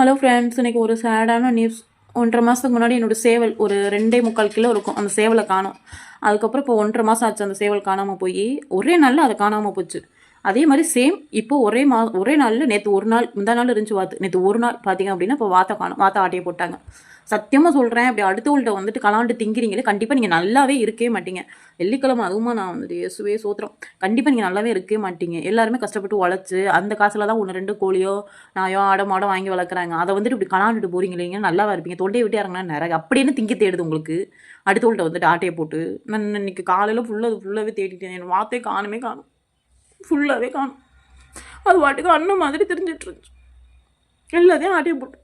Hello friends, இன்றைக்கி ஒரு சேடான news. 1.5 மாதத்துக்கு முன்னாடி என்னோடய சேவல் ஒரு 2.75 கிலோ இருக்கும். அந்த சேவலை காணோம். அதுக்கப்புறம் இப்போ 1.5 மாதம் ஆச்சு அந்த சேவல் காணாமல் போய். ஒரே நாளில் அதை காணாமல் போச்சு. அதே மாதிரி சேம் இப்போ ஒரே நாளில் நேற்று ஒரு நாள் முந்தா நாள் இருந்துச்சு வாத்து. நேற்று ஒரு நாள் பார்த்தீங்க அப்படின்னா இப்போ வாத்தை காணும். வாத்தை ஆட்டையை போட்டாங்க. சத்தியமாக சொல்கிறேன், அப்படி அடுத்தவங்கள்ட்ட வந்துட்டு கலாண்டு திங்கிறீங்களே, கண்டிப்பாக நீங்கள் நல்லாவே இருக்கவே மாட்டீங்க. வெள்ளிக்கிழமை அதுவுமா நான் வந்துட்டு இயேசுவே சோத்திரம். கண்டிப்பாக நீங்கள் நல்லாவே இருக்கவே மாட்டீங்க. எல்லாருமே கஷ்டப்பட்டு உழைச்சி அந்த காசில் தான் 1-2 கோழியோ நாயோ ஆடோ மாடோ வாங்கி வளர்க்குறாங்க. அதை வந்துட்டு இப்படி கலாண்டுட்டு போகிறீங்களேங்க, நல்லாவா இருப்பீங்க? தொண்டையை விட்டு இறங்கினா நிறைய அப்படின்னு திங்கி தேடுது உங்களுக்கு. அடுத்தவங்கள்ட்ட வந்துட்டு ஆட்டையை போட்டு. நான் இன்னைக்கு காலையில் ஃபுல்லாகவே தேடிட்டேன். என் வார்த்தையை காணும். ஃபுல்லாகவே காணும். அது வாட்டுக்கு அண்ணன் மாதிரி தெரிஞ்சிட்டு இருந்துச்சு. எல்லாத்தையும் ஆட்டையை போட்டு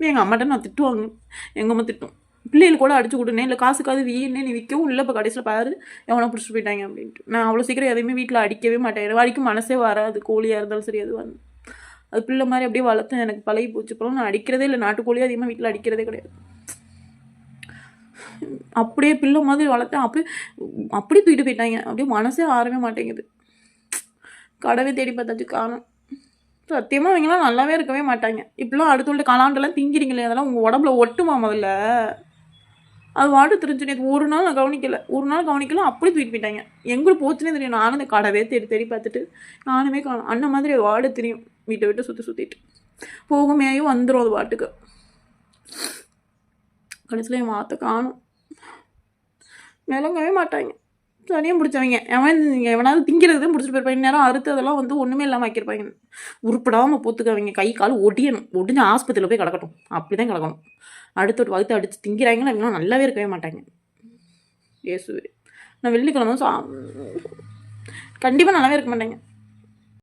எங்கள் அம்மாட்ட நான் திட்டுவாங்க. எங்கள் அம்மா திட்டும், பிள்ளைகள் கூட அடிச்சு கொடுனே, இல்லை காசுக்காவது வீணே நீ விற்கவும் இல்லை. இப்போ கடைசியில் பாரு எவனை பிடிச்சிட்டு போயிட்டாங்க அப்படின்ட்டு. நான் அவ்வளோ சீக்கிரம் எதையுமே வீட்டில் அடிக்கவே மாட்டேன். அடிக்கும் மனசே வராது. கோழியாக இருந்தாலும் சரி, அது வந்து அது பிள்ளை மாதிரி அப்படியே வளர்த்தேன். எனக்கு பழகி போச்சு. இப்போலாம் நான் அடிக்கிறதே இல்லை. நாட்டுக்கோழியும் அதிகமாக வீட்டில் அடிக்கிறதே கிடையாது. அப்படியே பிள்ளை மாதிரி வளர்த்தேன். அப்படியே தூக்கிட்டு போயிட்டாங்க. அப்படியே மனசே ஆறவே மாட்டேங்குது. கடவே தேடி பார்த்தாச்சு காணும். சத்தியமாக அவங்களாம் நல்லாவே இருக்கவே மாட்டாங்க. இப்படிலாம் அடுத்தவள்கிட்ட கலாண்டெல்லாம் திங்கிறீங்களே, அதெல்லாம் உங்கள் உடம்புல ஒட்டுமா முதல்ல? அது வாட்டு தெரிஞ்சு நேற்று ஒரு நாள் நான் கவனிக்கல. அப்படி தூக்கிட்டு போயிட்டாங்க. எங்களுக்கு போச்சுன்னே தெரியும். நானும் இந்த கடவே தேடி பார்த்துட்டு நானுமே காணும். அண்ணன் மாதிரி அது வாடு தெரியும். வீட்டை விட்டு சுற்றிட்டு போகுமேயும் வந்துடும். அது வாட்டுக்கு கடைசியில் என் வார்த்தை காணும். விளங்கவே மாட்டாங்க. தனியாக பிடிச்சவங்க எவனாவது திங்கிறது பிடிச்சிட்டு போயிருப்பாங்க. நேரம் அறுத்து அதெல்லாம் வந்து ஒன்றுமே இல்லாமல் வைக்கிருப்பாங்க. உருப்படாமல் போத்துக்கவங்க. கை கால் ஒடிஞ்சு ஆஸ்பத்திரியில் போய் கிடக்கட்டும். அப்படி தான் கிடக்கணும். அடுத்த வகுத்து அடித்து திங்கிறாங்கன்னா அவங்களாம் நல்லாவே இருக்கவே மாட்டாங்க. இயேசுவே, நான் வெள்ளிக்கிழமை கண்டிப்பாக நல்லாவே இருக்க மாட்டாங்க.